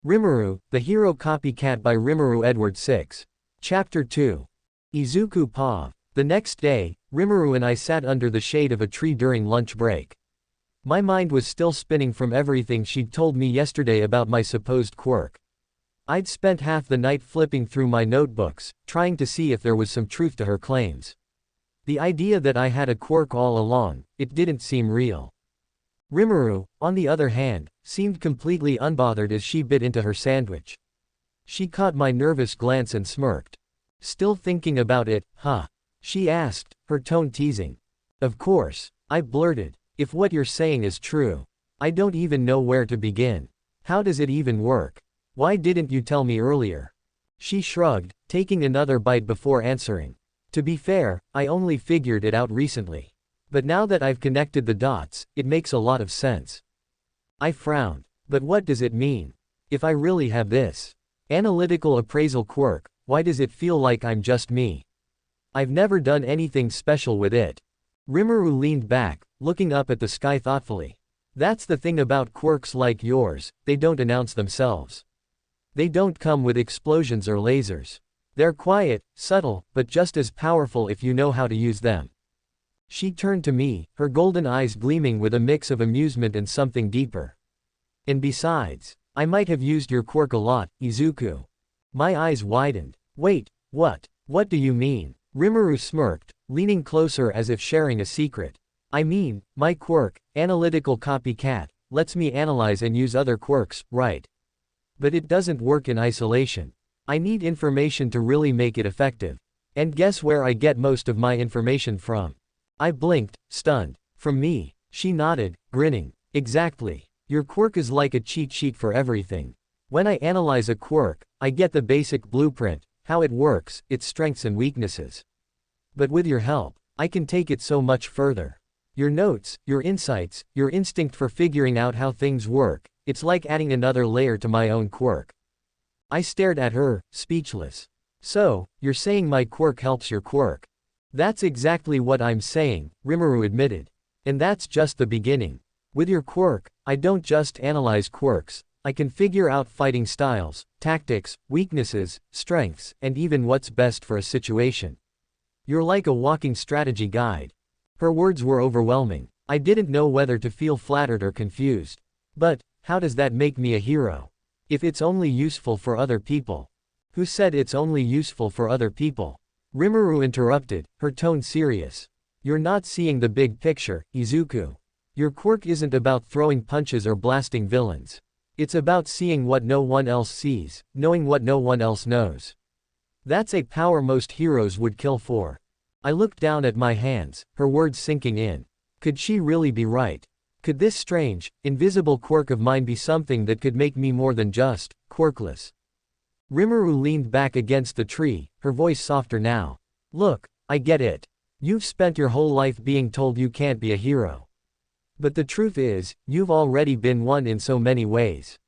Rimuru, the Hero Copycat by RimuruEdward6. Chapter 2. Izuku Pav. The next day, Rimuru and I sat under the shade of a tree during lunch break. My mind was still spinning from everything she'd told me yesterday about my supposed quirk. I'd spent half the night flipping through my notebooks, trying to see if there was some truth to her claims. The idea that I had a quirk all along, it didn't seem real. Rimuru, on the other hand, seemed completely unbothered as she bit into her sandwich. She caught my nervous glance and smirked. "Still thinking about it, huh?" she asked, her tone teasing. "Of course," I blurted. "If what you're saying is true, I don't even know where to begin. How does it even work? Why didn't you tell me earlier?" She shrugged, taking another bite before answering. "To be fair, I only figured it out recently. But now that I've connected the dots, it makes a lot of sense." I frowned. "But what does it mean? If I really have this analytical appraisal quirk, why does it feel like I'm just me? I've never done anything special with it." Rimuru leaned back, looking up at the sky thoughtfully. "That's the thing about quirks like yours, they don't announce themselves. They don't come with explosions or lasers. They're quiet, subtle, but just as powerful if you know how to use them." She turned to me, her golden eyes gleaming with a mix of amusement and something deeper. "And besides, I might have used your quirk a lot, Izuku." My eyes widened. "Wait, what? What do you mean?" Rimuru smirked, leaning closer as if sharing a secret. "I mean, my quirk, analytical copycat, lets me analyze and use other quirks, right? But it doesn't work in isolation. I need information to really make it effective. And guess where I get most of my information from?" I blinked, stunned. "From me." She nodded, grinning. "Exactly. Your quirk is like a cheat sheet for everything. When I analyze a quirk, I get the basic blueprint, how it works, its strengths and weaknesses. But with your help, I can take it so much further. Your notes, your insights, your instinct for figuring out how things work, it's like adding another layer to my own quirk." I stared at her, speechless. "So, you're saying my quirk helps your quirk?" "That's exactly what I'm saying," Rimuru admitted. "And that's just the beginning. With your quirk, I don't just analyze quirks, I can figure out fighting styles, tactics, weaknesses, strengths, and even what's best for a situation. You're like a walking strategy guide." Her words were overwhelming. I didn't know whether to feel flattered or confused. "But, how does that make me a hero? If it's only useful for other people." "Who said it's only useful for other people?" Rimuru interrupted, her tone serious. "You're not seeing the big picture, Izuku. Your quirk isn't about throwing punches or blasting villains. It's about seeing what no one else sees, knowing what no one else knows. That's a power most heroes would kill for." I looked down at my hands, her words sinking in. Could she really be right? Could this strange, invisible quirk of mine be something that could make me more than just quirkless? Rimuru leaned back against the tree, her voice softer now. "Look, I get it. You've spent your whole life being told you can't be a hero. But the truth is, you've already been one in so many ways.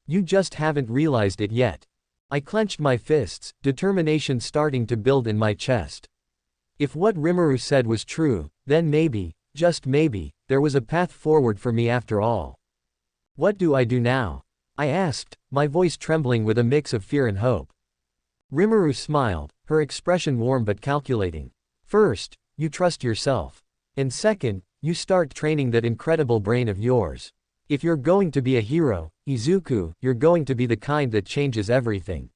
You just haven't realized it yet." I clenched my fists, determination starting to build in my chest. If what Rimuru said was true, then maybe, just maybe, there was a path forward for me after all. "What do I do now?" I asked, my voice trembling with a mix of fear and hope. Rimuru smiled, her expression warm but calculating. "First, you trust yourself. And second, you start training that incredible brain of yours. If you're going to be a hero, Izuku, you're going to be the kind that changes everything."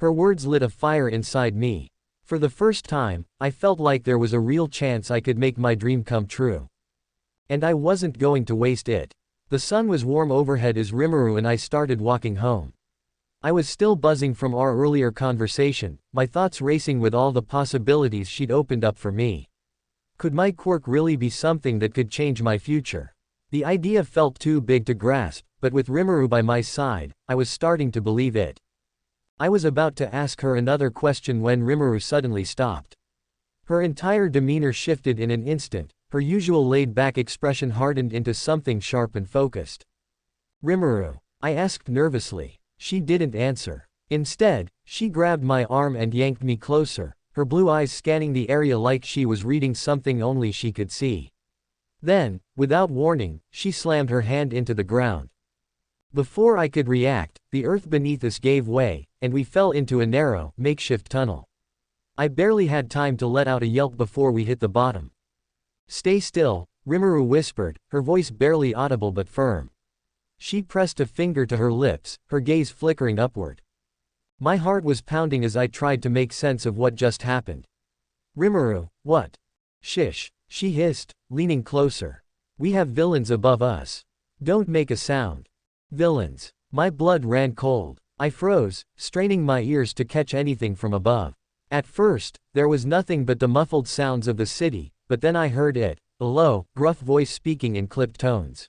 Her words lit a fire inside me. For the first time, I felt like there was a real chance I could make my dream come true. And I wasn't going to waste it. The sun was warm overhead as Rimuru and I started walking home. I was still buzzing from our earlier conversation, my thoughts racing with all the possibilities she'd opened up for me. Could my quirk really be something that could change my future? The idea felt too big to grasp, but with Rimuru by my side, I was starting to believe it. I was about to ask her another question when Rimuru suddenly stopped. Her entire demeanor shifted in an instant, her usual laid-back expression hardened into something sharp and focused. "Rimuru?" I asked nervously. She didn't answer. Instead, she grabbed my arm and yanked me closer, her blue eyes scanning the area like she was reading something only she could see. Then, without warning, she slammed her hand into the ground. Before I could react, the earth beneath us gave way, and we fell into a narrow, makeshift tunnel. I barely had time to let out a yelp before we hit the bottom. "Stay still," Rimuru whispered, her voice barely audible but firm. She pressed a finger to her lips, her gaze flickering upward. My heart was pounding as I tried to make sense of what just happened. "Rimuru, what?" "Shish," she hissed, leaning closer. "We have villains above us. Don't make a sound." "Villains." My blood ran cold. I froze, straining my ears to catch anything from above. At first, there was nothing but the muffled sounds of the city, but then I heard it, a low, gruff voice speaking in clipped tones.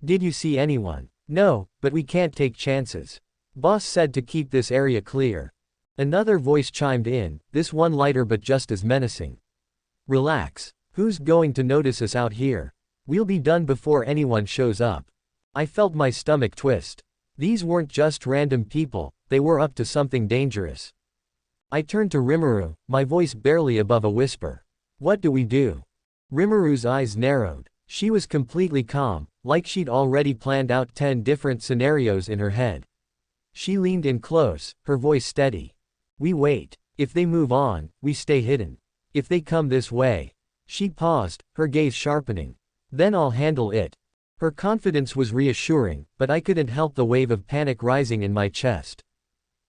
"Did you see anyone?" "No, but we can't take chances. Boss said to keep this area clear." Another voice chimed in, this one lighter but just as menacing. "Relax. Who's going to notice us out here? We'll be done before anyone shows up." I felt my stomach twist. These weren't just random people, they were up to something dangerous. I turned to Rimuru, my voice barely above a whisper. "What do we do?" Rimuru's eyes narrowed. She was completely calm, like she'd already planned out 10 different scenarios in her head. She leaned in close, her voice steady. "We wait. If they move on, we stay hidden. If they come this way." She paused, her gaze sharpening. "Then I'll handle it." Her confidence was reassuring, but I couldn't help the wave of panic rising in my chest.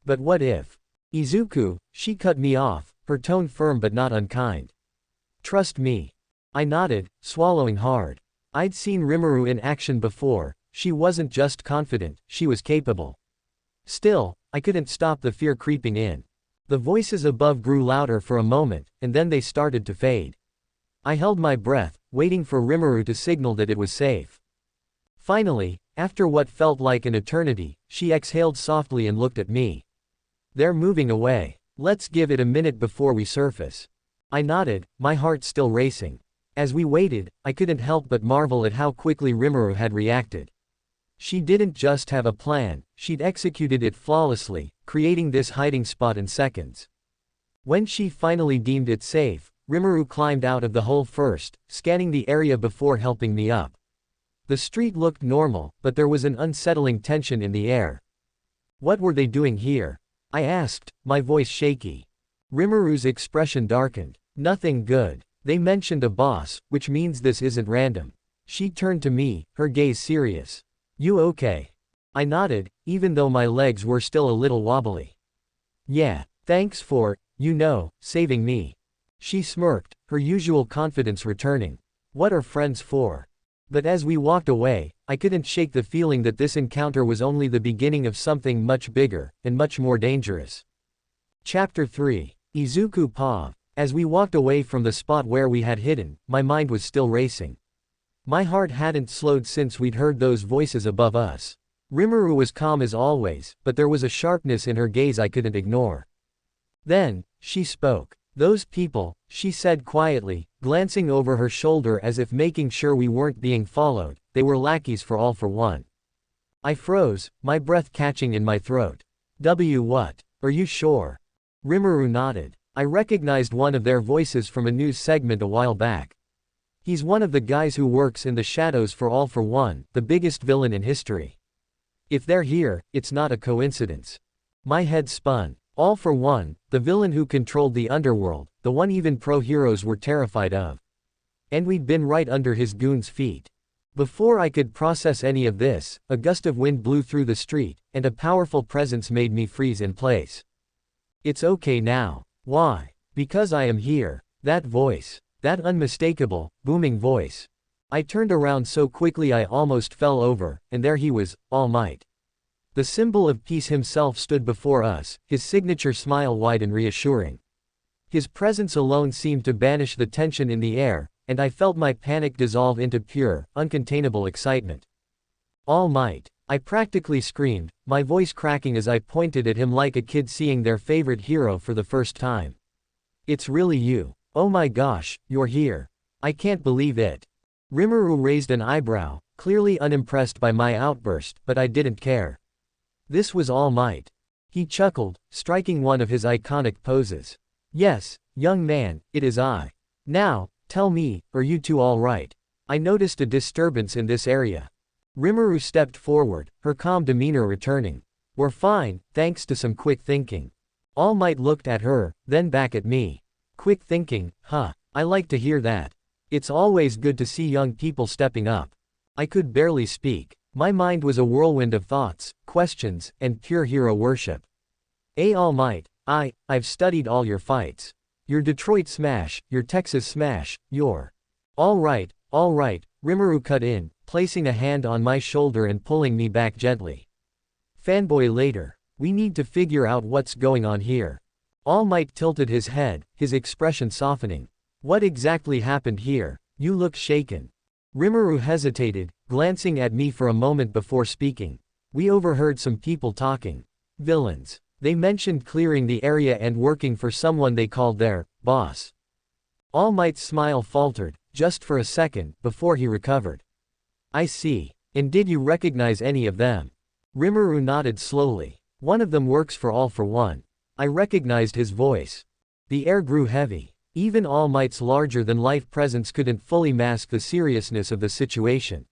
"But what if?" "Izuku," she cut me off, her tone firm but not unkind. "Trust me." I nodded, swallowing hard. I'd seen Rimuru in action before. She wasn't just confident, she was capable. Still, I couldn't stop the fear creeping in. The voices above grew louder for a moment, and then they started to fade. I held my breath, waiting for Rimuru to signal that it was safe. Finally, after what felt like an eternity, she exhaled softly and looked at me. "They're moving away. Let's give it a minute before we surface." I nodded, my heart still racing. As we waited, I couldn't help but marvel at how quickly Rimuru had reacted. She didn't just have a plan, she'd executed it flawlessly, creating this hiding spot in seconds. When she finally deemed it safe, Rimuru climbed out of the hole first, scanning the area before helping me up. The street looked normal, but there was an unsettling tension in the air. "What were they doing here?" I asked, my voice shaky. Rimuru's expression darkened. "Nothing good. They mentioned a boss, which means this isn't random." She turned to me, her gaze serious. "You okay?" I nodded, even though my legs were still a little wobbly. "Yeah, thanks for, saving me." She smirked, her usual confidence returning. "What are friends for?" But as we walked away, I couldn't shake the feeling that this encounter was only the beginning of something much bigger, and much more dangerous. Chapter 3. Izuku Pav. As we walked away from the spot where we had hidden, my mind was still racing. My heart hadn't slowed since we'd heard those voices above us. Rimuru was calm as always, but there was a sharpness in her gaze I couldn't ignore. Then, she spoke. "Those people," she said quietly, glancing over her shoulder as if making sure we weren't being followed, "they were lackeys for All for One." I froze, my breath catching in my throat. What? Are you sure?" Rimuru nodded. "I recognized one of their voices from a news segment a while back. He's one of the guys who works in the shadows for All for One, the biggest villain in history. If they're here, it's not a coincidence." My head spun. All for One, the villain who controlled the underworld, the one even pro-heroes were terrified of. And we'd been right under his goons' feet. Before I could process any of this, a gust of wind blew through the street, and a powerful presence made me freeze in place. "It's okay now." "Why?" "Because I am here." That voice. That unmistakable, booming voice. I turned around so quickly I almost fell over, and there he was, All Might. The symbol of peace himself stood before us, his signature smile wide and reassuring. His presence alone seemed to banish the tension in the air, and I felt my panic dissolve into pure, uncontainable excitement. "All Might!" I practically screamed, my voice cracking as I pointed at him like a kid seeing their favorite hero for the first time. "It's really you. Oh my gosh, you're here. I can't believe it." Rimuru raised an eyebrow, clearly unimpressed by my outburst, but I didn't care. This was All Might. He chuckled, striking one of his iconic poses. "Yes, young man, it is I. Now, tell me, are you two all right? I noticed a disturbance in this area." Rimuru stepped forward, her calm demeanor returning. We're fine, thanks to some quick thinking. All Might looked at her, then back at me. Quick thinking, huh? I like to hear that. It's always good to see young people stepping up. I could barely speak. My mind was a whirlwind of thoughts, questions, and pure hero worship. All Might, I've studied all your fights. Your Detroit Smash, your Texas Smash, your... All right, Rimuru cut in, placing a hand on my shoulder and pulling me back gently. Fanboy later. We need to figure out what's going on here. All Might tilted his head, his expression softening. What exactly happened here? You look shaken. Rimuru hesitated, glancing at me for a moment before speaking. We overheard some people talking. Villains. They mentioned clearing the area and working for someone they called their boss. All Might's smile faltered, just for a second, before he recovered. I see. And did you recognize any of them? Rimuru nodded slowly. One of them works for All for One. I recognized his voice. The air grew heavy. Even All Might's larger-than-life presence couldn't fully mask the seriousness of the situation.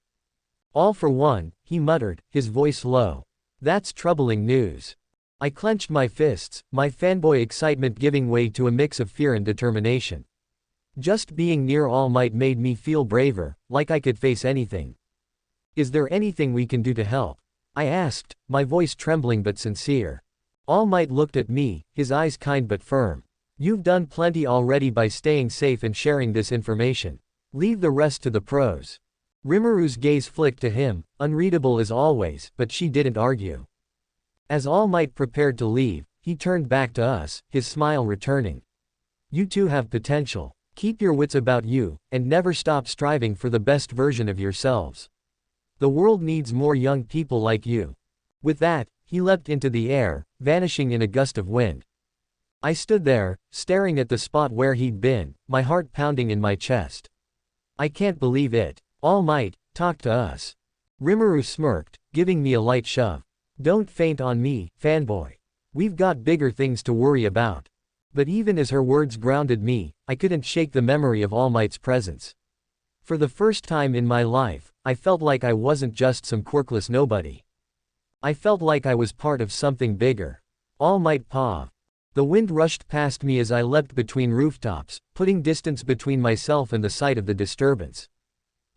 All for One, he muttered, his voice low. That's troubling news. I clenched my fists, my fanboy excitement giving way to a mix of fear and determination. Just being near All Might made me feel braver, like I could face anything. Is there anything we can do to help? I asked, my voice trembling but sincere. All Might looked at me, his eyes kind but firm. You've done plenty already by staying safe and sharing this information. Leave the rest to the pros. Rimuru's gaze flicked to him, unreadable as always, but she didn't argue. As All Might prepared to leave, he turned back to us, his smile returning. You two have potential. Keep your wits about you, and never stop striving for the best version of yourselves. The world needs more young people like you. With that, he leapt into the air, vanishing in a gust of wind. I stood there, staring at the spot where he'd been, my heart pounding in my chest. I can't believe it. All Might, talk to us. Rimuru smirked, giving me a light shove. Don't faint on me, fanboy. We've got bigger things to worry about. But even as her words grounded me, I couldn't shake the memory of All Might's presence. For the first time in my life, I felt like I wasn't just some quirkless nobody. I felt like I was part of something bigger. All Might paw. The wind rushed past me as I leapt between rooftops, putting distance between myself and the sight of the disturbance.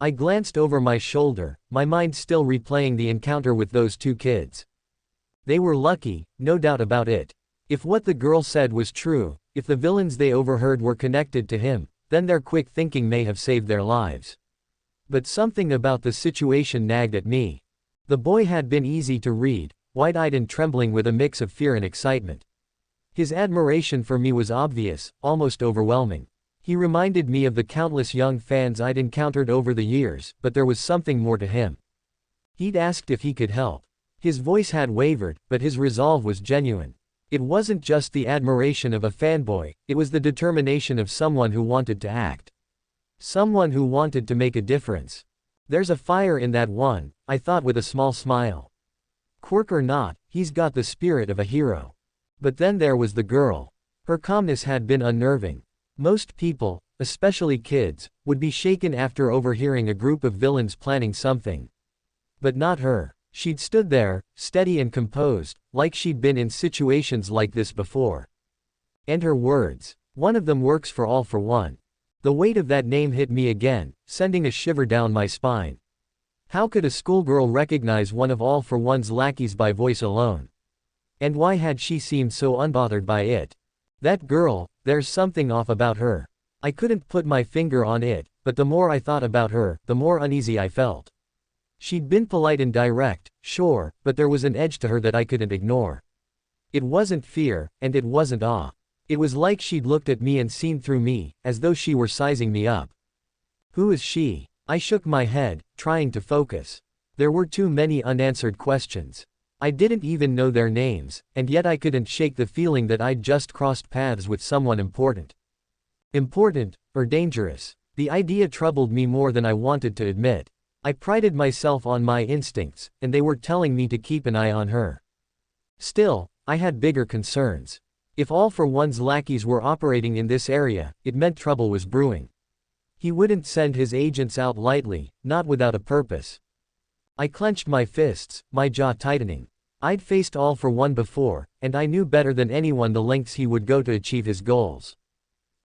I glanced over my shoulder, my mind still replaying the encounter with those two kids. They were lucky, no doubt about it. If what the girl said was true, if the villains they overheard were connected to him, then their quick thinking may have saved their lives. But something about the situation nagged at me. The boy had been easy to read, wide-eyed and trembling with a mix of fear and excitement. His admiration for me was obvious, almost overwhelming. He reminded me of the countless young fans I'd encountered over the years, but there was something more to him. He'd asked if he could help. His voice had wavered, but his resolve was genuine. It wasn't just the admiration of a fanboy, it was the determination of someone who wanted to act. Someone who wanted to make a difference. There's a fire in that one, I thought with a small smile. Quirk or not, he's got the spirit of a hero. But then there was the girl. Her calmness had been unnerving. Most people, especially kids, would be shaken after overhearing a group of villains planning something. But not her. She'd stood there, steady and composed, like she'd been in situations like this before. And her words. One of them works for All for One. The weight of that name hit me again, sending a shiver down my spine. How could a schoolgirl recognize one of All for One's lackeys by voice alone? And why had she seemed so unbothered by it? That girl, there's something off about her. I couldn't put my finger on it, but the more I thought about her, the more uneasy I felt. She'd been polite and direct, sure, but there was an edge to her that I couldn't ignore. It wasn't fear, and it wasn't awe. It was like she'd looked at me and seen through me, as though she were sizing me up. Who is she? I shook my head, trying to focus. There were too many unanswered questions. I didn't even know their names, and yet I couldn't shake the feeling that I'd just crossed paths with someone important. Important, or dangerous? The idea troubled me more than I wanted to admit. I prided myself on my instincts, and they were telling me to keep an eye on her. Still, I had bigger concerns. If All for One's lackeys were operating in this area, it meant trouble was brewing. He wouldn't send his agents out lightly, not without a purpose. I clenched my fists, my jaw tightening. I'd faced All for One before, and I knew better than anyone the lengths he would go to achieve his goals.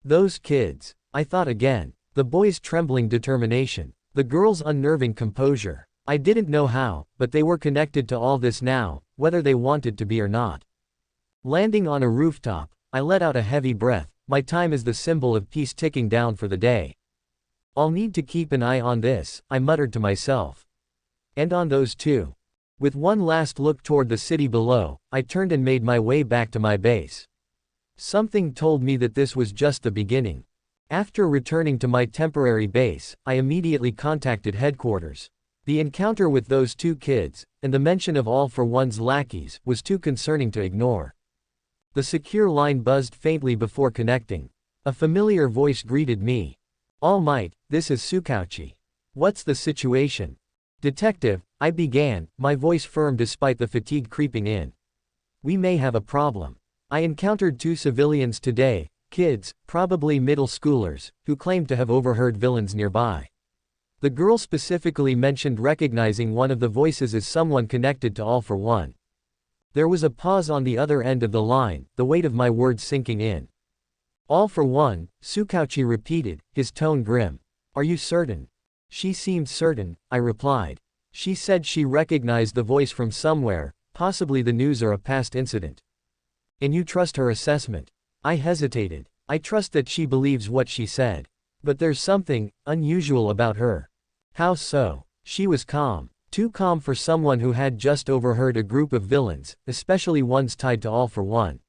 Those kids. I thought again. The boy's trembling determination. The girl's unnerving composure. I didn't know how, but they were connected to all this now, whether they wanted to be or not. Landing on a rooftop, I let out a heavy breath. My time is the symbol of peace ticking down for the day. I'll need to keep an eye on this, I muttered to myself. And on those two. With one last look toward the city below, I turned and made my way back to my base. Something told me that this was just the beginning. After returning to my temporary base, I immediately contacted headquarters. The encounter with those two kids, and the mention of All for One's lackeys, was too concerning to ignore. The secure line buzzed faintly before connecting. A familiar voice greeted me. All Might, this is Tsukauchi. What's the situation? Detective, I began, my voice firm despite the fatigue creeping in. We may have a problem. I encountered two civilians today, kids, probably middle schoolers, who claimed to have overheard villains nearby. The girl specifically mentioned recognizing one of the voices as someone connected to All for One. There was a pause on the other end of the line, the weight of my words sinking in. All for One, Tsukauchi repeated, his tone grim. Are you certain? She seemed certain, I replied. She said she recognized the voice from somewhere, possibly the news or a past incident. And you trust her assessment? I hesitated. I trust that she believes what she said. But there's something unusual about her. How so? She was calm. Too calm for someone who had just overheard a group of villains, especially ones tied to All for One.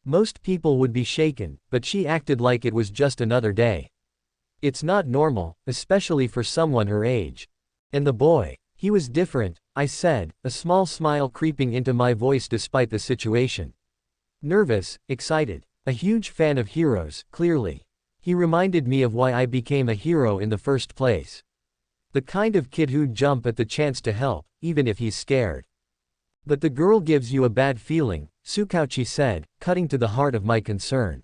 Most people would be shaken, but she acted like it was just another day. It's not normal, especially for someone her age. And the boy, he was different, I said, a small smile creeping into my voice despite the situation. Nervous, excited, a huge fan of heroes, clearly. He reminded me of why I became a hero in the first place. The kind of kid who'd jump at the chance to help, even if he's scared. But the girl gives you a bad feeling, Tsukauchi said, cutting to the heart of my concern.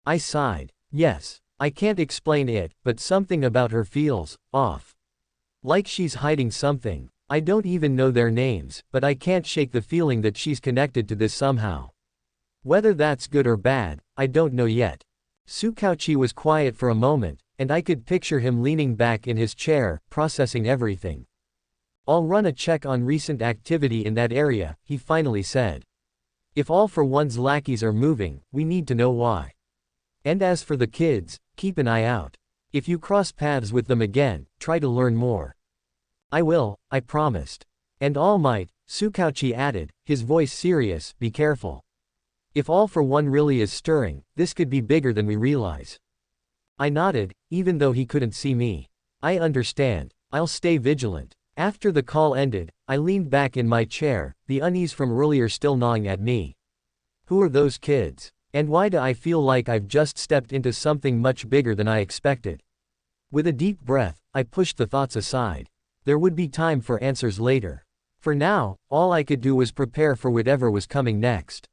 I sighed. Yes. I can't explain it, but something about her feels off. Like she's hiding something. I don't even know their names, but I can't shake the feeling that she's connected to this somehow. Whether that's good or bad, I don't know yet. Tsukauchi was quiet for a moment, and I could picture him leaning back in his chair, processing everything. I'll run a check on recent activity in that area, he finally said. If All for One's lackeys are moving, we need to know why. And as for the kids, keep an eye out. If you cross paths with them again, try to learn more. I will, I promised. And All Might, Tsukauchi added, his voice serious, be careful. If All for One really is stirring, this could be bigger than we realize. I nodded, even though he couldn't see me. I understand. I'll stay vigilant. After the call ended, I leaned back in my chair, the unease from earlier still gnawing at me. Who are those kids? And why do I feel like I've just stepped into something much bigger than I expected? With a deep breath, I pushed the thoughts aside. There would be time for answers later. For now, all I could do was prepare for whatever was coming next.